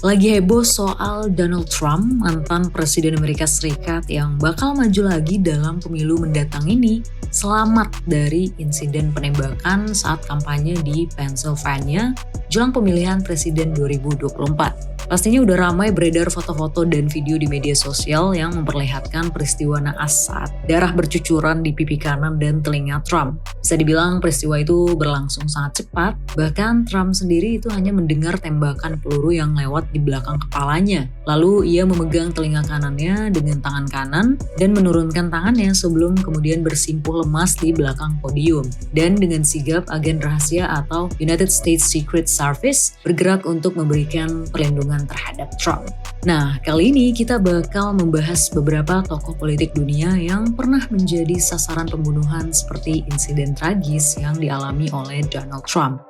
Lagi heboh soal Donald Trump, mantan Presiden Amerika Serikat yang bakal maju lagi dalam pemilu mendatang ini, selamat dari insiden penembakan saat kampanye di Pennsylvania jelang pemilihan Presiden 2024. Pastinya udah ramai beredar foto-foto dan video di media sosial yang memperlihatkan peristiwa naas saat darah bercucuran di pipi kanan dan telinga Trump. Bisa dibilang peristiwa itu berlangsung sangat cepat, bahkan Trump sendiri itu hanya mendengar tembakan peluru yang lewat di belakang kepalanya. Lalu ia memegang telinga kanannya dengan tangan kanan dan menurunkan tangannya sebelum kemudian bersimpuh lemas di belakang podium. Dan dengan sigap agen rahasia atau United States Secret Service bergerak untuk memberikan perlindungan terhadap Trump. Nah, kali ini kita bakal membahas beberapa tokoh politik dunia yang pernah menjadi sasaran pembunuhan seperti insiden tragis yang dialami oleh Donald Trump.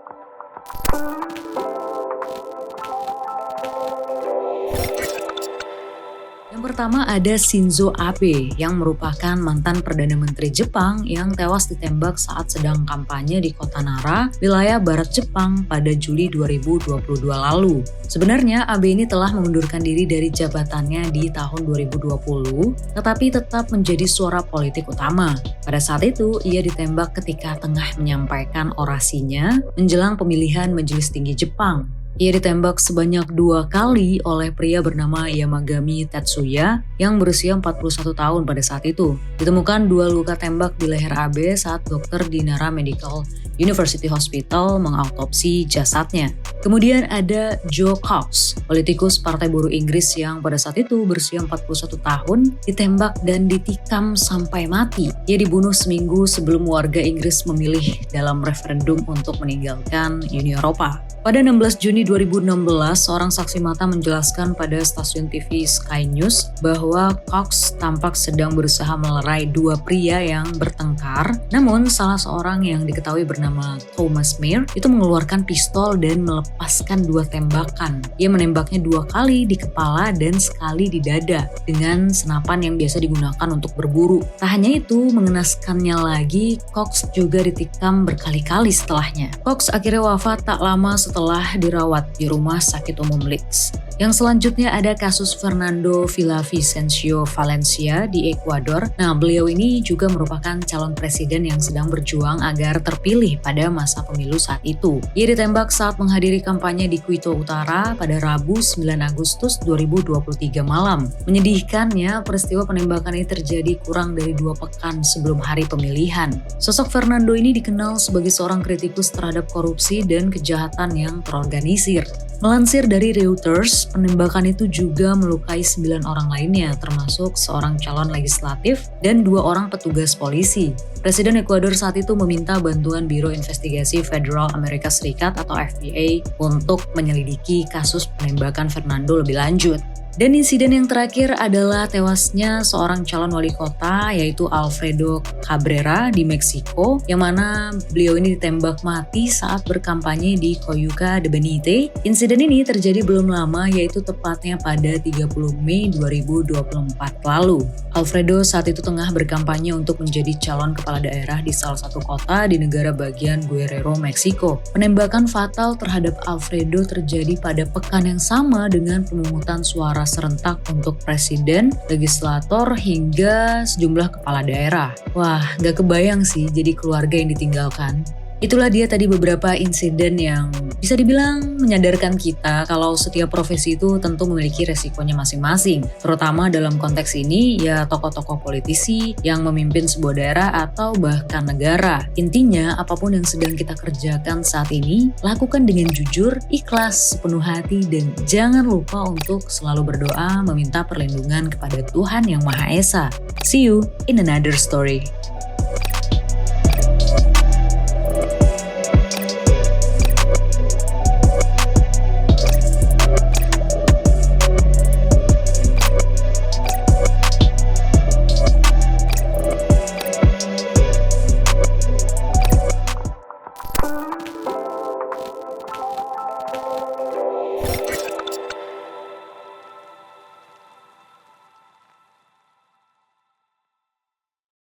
Yang pertama ada Shinzo Abe yang merupakan mantan Perdana Menteri Jepang yang tewas ditembak saat sedang kampanye di kota Nara, wilayah barat Jepang pada Juli 2022 lalu. Sebenarnya Abe ini telah mengundurkan diri dari jabatannya di tahun 2020, tetapi tetap menjadi suara politik utama. Pada saat itu, ia ditembak ketika tengah menyampaikan orasinya menjelang pemilihan Majelis Tinggi Jepang. Ia ditembak sebanyak 2 kali oleh pria bernama Yamagami Tetsuya yang berusia 41 tahun pada saat itu. Ditemukan 2 luka tembak di leher Abe saat dokter di Nara Medical University Hospital mengautopsi jasadnya. Kemudian ada Joe Cox, politikus Partai Buruh Inggris yang pada saat itu berusia 41 tahun, ditembak dan ditikam sampai mati. Ia dibunuh seminggu sebelum warga Inggris memilih dalam referendum untuk meninggalkan Uni Eropa. Pada 16 Juni 2016, seorang saksi mata menjelaskan pada stasiun TV Sky News bahwa Cox tampak sedang berusaha melerai 2 pria yang bertengkar. Namun, salah seorang yang diketahui bernama Thomas Meyer itu mengeluarkan pistol dan melepaskan 2 tembakan. Ia menembaknya 2 kali di kepala dan sekali di dada dengan senapan yang biasa digunakan untuk berburu. Tak hanya itu, mengenaskannya lagi, Cox juga ditikam berkali-kali setelahnya. Cox akhirnya wafat tak lama setelah dirawat di rumah sakit umum Leeds. Yang selanjutnya ada kasus Fernando Villavicencio Valencia di Ekuador. Nah, beliau ini juga merupakan calon presiden yang sedang berjuang agar terpilih pada masa pemilu saat itu. Ia ditembak saat menghadiri kampanye di Quito Utara pada Rabu 9 Agustus 2023 malam. Menyedihkannya, peristiwa penembakan ini terjadi kurang dari 2 pekan sebelum hari pemilihan. Sosok Fernando ini dikenal sebagai seorang kritikus terhadap korupsi dan kejahatan yang terorganisir. Melansir dari Reuters, penembakan itu juga melukai 9 orang lainnya, termasuk seorang calon legislatif dan 2 orang petugas polisi. Presiden Ekuador saat itu meminta bantuan Biro Investigasi Federal Amerika Serikat atau FBI untuk menyelidiki kasus penembakan Fernando lebih lanjut. Dan insiden yang terakhir adalah tewasnya seorang calon wali kota yaitu Alfredo Cabrera di Meksiko, yang mana beliau ini ditembak mati saat berkampanye di Coyuca de Benite. Insiden ini terjadi belum lama, yaitu tepatnya pada 30 Mei 2024 lalu. Alfredo saat itu tengah berkampanye untuk menjadi calon kepala daerah di salah satu kota di negara bagian Guerrero, Meksiko. Penembakan fatal terhadap Alfredo terjadi pada pekan yang sama dengan pemungutan suara serentak untuk presiden, legislator, hingga sejumlah kepala daerah. Wah, gak kebayang sih jadi keluarga yang ditinggalkan. Itulah dia tadi beberapa insiden yang bisa dibilang menyadarkan kita kalau setiap profesi itu tentu memiliki resikonya masing-masing. Terutama dalam konteks ini ya tokoh-tokoh politisi yang memimpin sebuah daerah atau bahkan negara. Intinya apapun yang sedang kita kerjakan saat ini, lakukan dengan jujur, ikhlas, sepenuh hati, dan jangan lupa untuk selalu berdoa meminta perlindungan kepada Tuhan Yang Maha Esa. See you in another story.